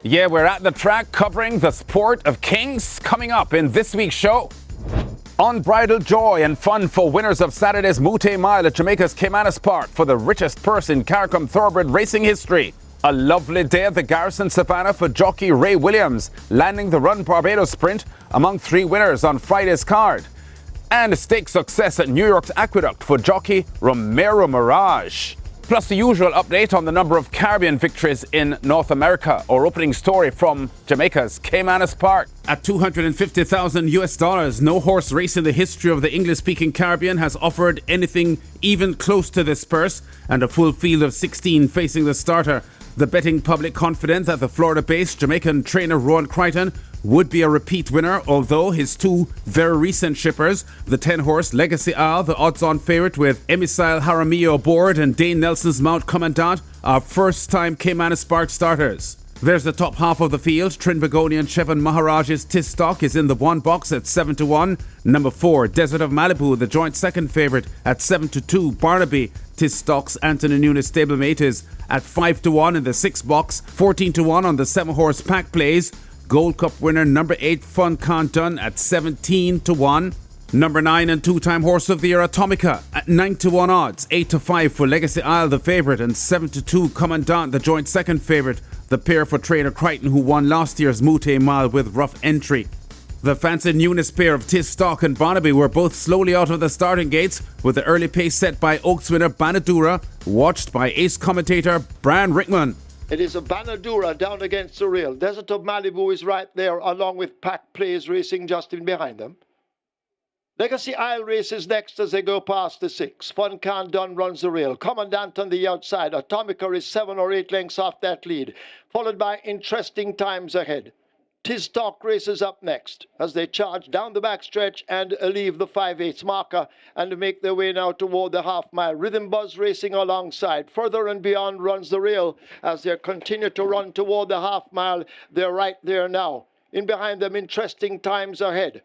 Yeah, we're at the track covering the sport of kings. Coming up in this week's show, unbridled joy and fun for winners of Saturday's Mouttet Mile at Jamaica's Caymanas Park for the richest purse in CARICOM Thoroughbred racing history. A lovely day at the Garrison Savannah for jockey Rey Williams, landing the Run Barbados Sprint among 3 winners on Friday's card. And stake success at New York's Aqueduct for jockey Romero Maragh. Plus the usual update on the number of Caribbean victories in North America. Our opening story from Jamaica's Caymanas Park. At $250,000, no horse race in the history of the English-speaking Caribbean has offered anything even close to this purse, and a full field of 16 facing the starter. The betting public confident that the Florida-based Jamaican trainer Rowan Crichton would be a repeat winner, although his 2 very recent shippers, the 10-horse Legacy Isle, the odds-on favourite with Emisile Jaramillo aboard, and Dane Nelson's Mount Commandant, are first-time Caymanas Park starters. There's the top half of the field. Trinbagonian Chevon Maharaj's Tistock is in the 1 box at 7-1. Number 4, Desert of Malibu, the joint second favourite at 7-2. Barnaby, Tistock's Anthony Nunes stablemate, is at 5-1 in the 6 box. 14-1 on the 7-horse Pack Plays. Gold Cup winner number 8 Fun Can't Done at 17-1. Number 9 and 2-time horse of the year Atomica at 9-1 odds. 8-5 for Legacy Isle, the favourite, and 7-2 Commandant, the joint second favourite. The pair for trainer Crichton, who won last year's Mouttet Mile with rough entry. The fancied Nunes pair of Tistock and Barnaby were both slowly out of the starting gates, with the early pace set by Oaks winner Banadura, watched by ace commentator Brian Rickman. It is a Banadura down against the rail. Desert of Malibu is right there, along with Pack Plays racing just in behind them. Legacy Isle races next as they go past the 6. Fun Can't Done runs the rail. Commandant on the outside. Atomica is 7 or 8 lengths off that lead, followed by Interesting Times Ahead. Tistock races up next as they charge down the backstretch and leave the 5/8 marker and make their way now toward the half-mile. Rhythm Buzz racing alongside. Further and Beyond runs the rail as they continue to run toward the half-mile. They're right there now. In behind them, Interesting Times Ahead.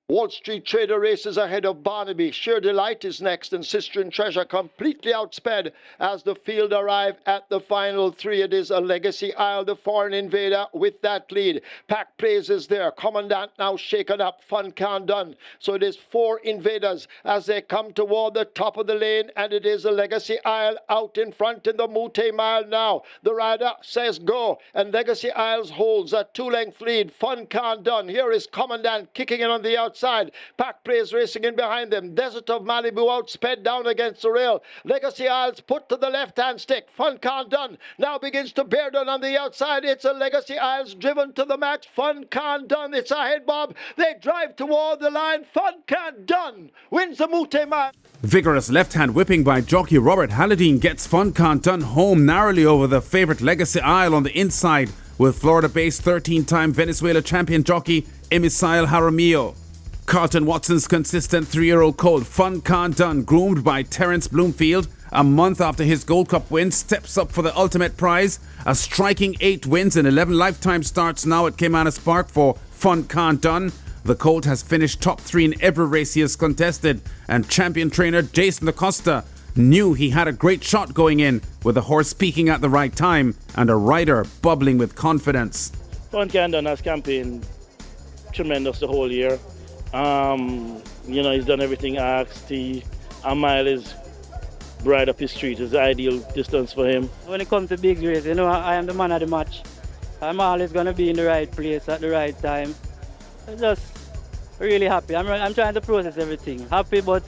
Wall Street Trader races ahead of Barnaby. Sheer Delight is next, and Sister and Treasure completely outsped as the field arrive at the final 3. It is a Legacy Isle, the Foreign Invader, with that lead. Pack Plays is there. Commandant now shaken up. Fun Can't Done. So it is 4 invaders as they come toward the top of the lane, and it is a Legacy Isle out in front in the Mouttet Mile now. The rider says go, and Legacy Isles holds a 2-length lead. Fun Can't Done. Here is Commandant kicking in on the outside. Pack Plays racing in behind them. Desert of Malibu outsped down against the rail. Legacy Isles put to the left-hand stick. Fun Can't Done now begins to bear down on the outside. It's a Legacy Isles driven to the match. Fun Can't Done. It's ahead, Bob. They drive toward the line. Fun Can't Done wins the Mouttet Mile. Vigorous left-hand whipping by jockey Robert Halladine gets Fun Can't Done home narrowly over the favourite Legacy Isle on the inside, with Florida-based 13-time Venezuela champion jockey Emisile Jaramillo. Carlton Watson's consistent 3-year-old colt Fun Can't Done, groomed by Terence Bloomfield a month after his Gold Cup win, steps up for the ultimate prize. A striking 8 wins and 11 lifetime starts now at Caymanas Park for Fun Can't Done. The colt has finished top 3 in every race he has contested, and champion trainer Jason Acosta knew he had a great shot going in, with the horse peaking at the right time and a rider bubbling with confidence. Fun Can't Done has campaigned tremendous the whole year. He's done everything asked. A mile is right up his street. It's the ideal distance for him. When it comes to big race, I am the man of the match. I'm always going to be in the right place at the right time. I'm just really happy. I'm trying to process everything. Happy, but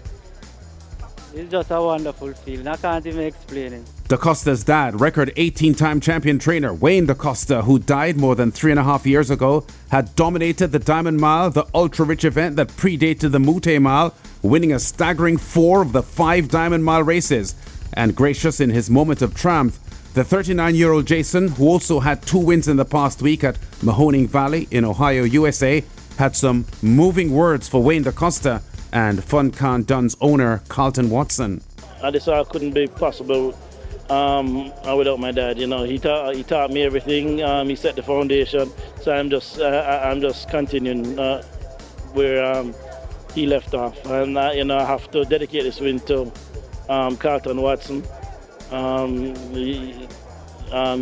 it's just a wonderful feeling. I can't even explain it. DaCosta's dad, record 18-time champion trainer Wayne DaCosta, who died more than 3.5 years ago, had dominated the Diamond Mile, the ultra-rich event that predated the Mouttet Mile, winning a staggering 4 of the 5 Diamond Mile races. And gracious in his moment of triumph, the 39-year-old Jason, who also had 2 wins in the past week at Mahoning Valley in Ohio, USA, had some moving words for Wayne DaCosta and Fun Can't Done's owner, Carlton Watson. I decided it couldn't be possible without my dad. He taught me everything. He set the foundation. So I'm just continuing where he left off. And I have to dedicate this win to Carlton Watson.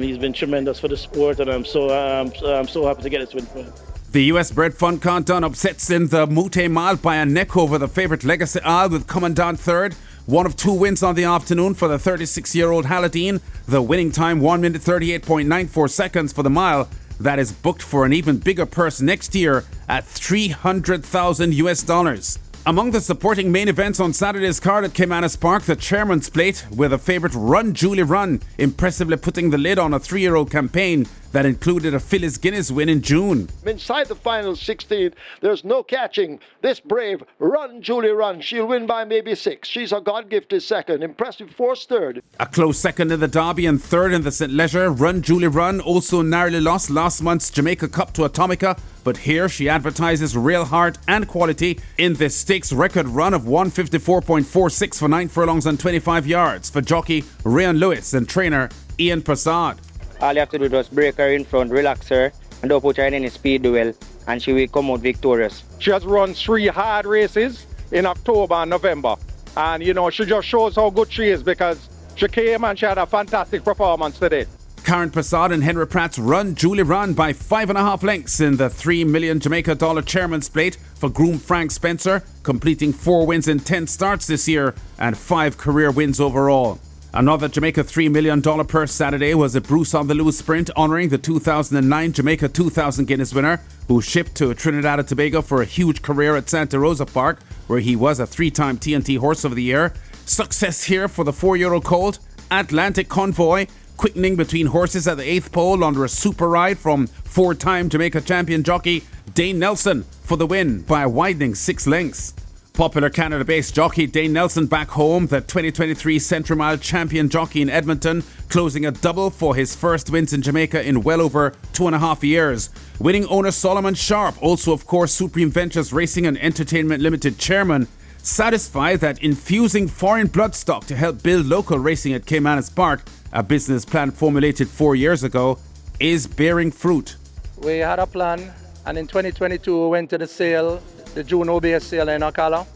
He's been tremendous for the sport, and I'm so happy to get this win for him. The US-bred Fun Canton upsets in the Mouttet Mile by a neck over the favourite Legacy Isle with Commandant third. One of two wins on the afternoon for the 36-year-old Haladine. The winning time 1 minute 38.94 seconds for the mile. That is booked for an even bigger purse next year at $300,000 US. Among the supporting main events on Saturday's card at Caymanas Park, the Chairman's Plate, with a favourite Run Julie Run impressively putting the lid on a 3-year-old campaign that included a Phyllis Guinness win in June. Inside the final 16, there's no catching this brave Run Julie Run. She'll win by maybe 6. She's a God-gifted second. Impressive force third. A close second in the Derby and third in the St. Leger. Run Julie Run also narrowly lost last month's Jamaica Cup to Atomica, but here she advertises real heart and quality in this stakes record run of 154.46 for 9 furlongs and 25 yards for jockey Ryan Lewis and trainer Ian Prasad. All you have to do is just break her in front, relax her, and don't put her in any speed duel, and she will come out victorious. She has run 3 hard races in October and November. And, she just shows how good she is because she came and she had a fantastic performance today. Karen Prasad and Henry Pratt's Run Julie Run by 5.5 lengths in the $3 million Jamaica Chairman's Plate for groom Frank Spencer, completing 4 wins in 10 starts this year and 5 career wins overall. Another Jamaica $3 million purse Saturday was a Bruce on the Loose Sprint honouring the 2009 Jamaica 2000 Guinness winner who shipped to Trinidad and Tobago for a huge career at Santa Rosa Park where he was a 3-time TNT Horse of the Year. Success here for the 4-year-old colt, Atlantic Convoy, quickening between horses at the 8th pole under a super ride from 4-time Jamaica champion jockey Dane Nelson for the win by a widening 6 lengths. Popular Canada-based jockey Dane Nelson back home, the 2023 Central Mile champion jockey in Edmonton, closing a double for his first wins in Jamaica in well over 2.5 years. Winning owner Solomon Sharp, also of course Supreme Ventures Racing and Entertainment Limited chairman, satisfied that infusing foreign bloodstock to help build local racing at Caymanas Park, a business plan formulated 4 years ago, is bearing fruit. We had a plan, and in 2022 we went to the sale, the June OBS sale in Ocala,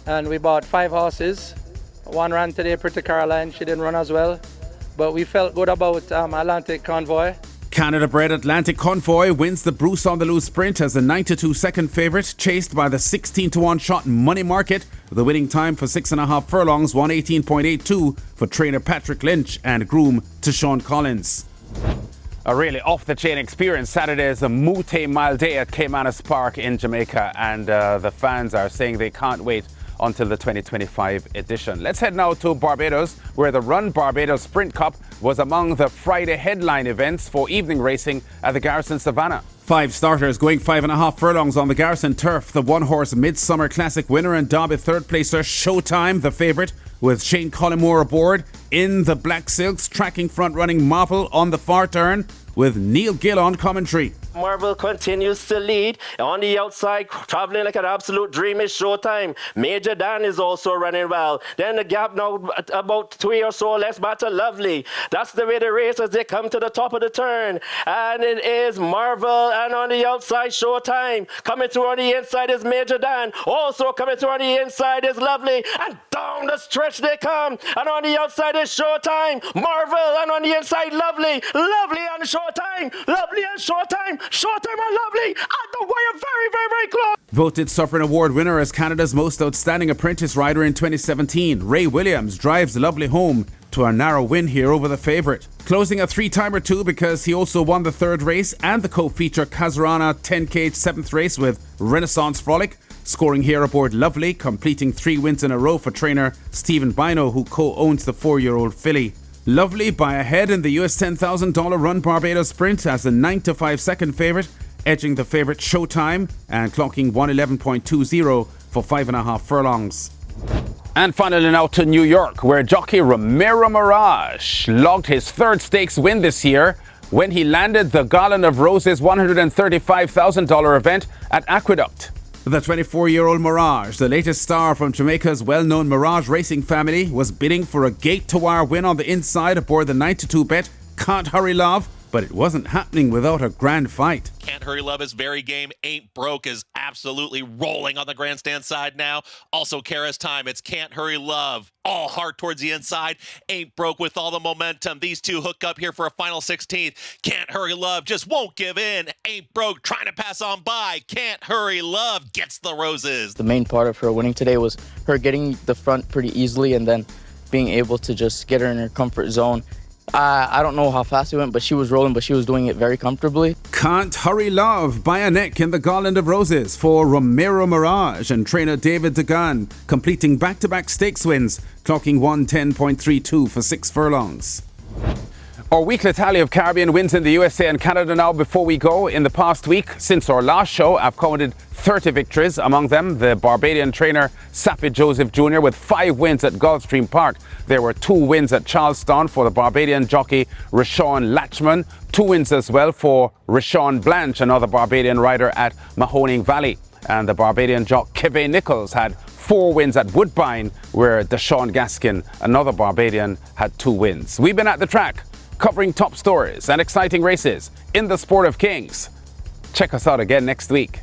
and we bought 5 horses. One ran today, Pretty Caroline, she didn't run as well, but we felt good about Atlantic Convoy. Canada-bred Atlantic Convoy wins the Bruce on the Loose Sprint as a 9-2 second favourite, chased by the 16-1 shot Money Market. The winning time for 6.5 furlongs, 118.82 for trainer Patrick Lynch and groom Tashawn Collins. A really off-the-chain experience. Saturday is the Mouttet Mile day at Caymanas Park in Jamaica, and the fans are saying they can't wait until the 2025 edition. Let's head now to Barbados, where the Run Barbados Sprint Cup was among the Friday headline events for evening racing at the Garrison Savannah. 5 starters going 5.5 furlongs on the Garrison turf. The one-horse Midsummer Classic winner and Derby third placer Showtime, the favourite, with Shane Collymore aboard in the Black Silks, tracking front-running Marvel on the far turn with Neil Gill on commentary. Marvel continues to lead. On the outside, traveling like an absolute dream is Showtime. Major Dan is also running well. Then the gap now about 3 or so less back to Lovely. That's the way the race as they come to the top of the turn. And it is Marvel, and on the outside, Showtime. Coming through on the inside is Major Dan. Also coming through on the inside is Lovely. And down the stretch they come. And on the outside is Showtime. Marvel, and on the inside, Lovely. Lovely and Showtime. Lovely and Showtime. Showtime and Lovely at the wire, very, very, very close. Voted Suffering Award winner as Canada's most outstanding apprentice rider in 2017, Rey Williams drives Lovely home to a narrow win here over the favourite. Closing a 3-timer too because he also won the 3rd race and the co-feature Kazarana 10K 7th race with Renaissance Frolic. Scoring here aboard Lovely, completing 3 wins in a row for trainer Stephen Bino, who co-owns the 4-year-old filly. Lovely by a head in the US $10,000 Run Barbados Sprint as a 9-5 second favourite, edging the favourite Showtime and clocking 111.20 for 5.5 furlongs. And finally now to New York, where jockey Romero Maragh logged his 3rd stakes win this year when he landed the Garland of Roses $135,000 event at Aqueduct. The 24-year-old Mirage, the latest star from Jamaica's well-known Mirage racing family, was bidding for a gate-to-wire win on the inside aboard the 9-2 bet Can't Hurry Love but it wasn't happening without a grand fight. Can't Hurry Love is very game. Ain't Broke is absolutely rolling on the grandstand side now. Also, Kara's time. It's Can't Hurry Love. All hard towards the inside. Ain't Broke with all the momentum. These two hook up here for a final 16th. Can't Hurry Love just won't give in. Ain't Broke trying to pass on by. Can't Hurry Love gets the roses. The main part of her winning today was her getting the front pretty easily and then being able to just get her in her comfort zone. I don't know how fast it went, but she was rolling, but she was doing it very comfortably. Can't Hurry Love by a neck in the Garland of Roses for Romero Maragh and trainer David Degan, completing back-to-back stakes wins, clocking 110.32 for 6 furlongs. Our weekly tally of Caribbean wins in the USA and Canada now before we go. In the past week, since our last show, I've counted 30 victories. Among them, the Barbadian trainer Safi Joseph Jr. with 5 wins at Gulfstream Park. There were 2 wins at Charleston for the Barbadian jockey Rashawn Latchman. 2 wins as well for Rashawn Blanche, another Barbadian rider at Mahoning Valley. And the Barbadian jock Kevin Nichols had 4 wins at Woodbine, where Deshaun Gaskin, another Barbadian, had 2 wins. We've been at the track, covering top stories and exciting races in the Sport of Kings. Check us out again next week.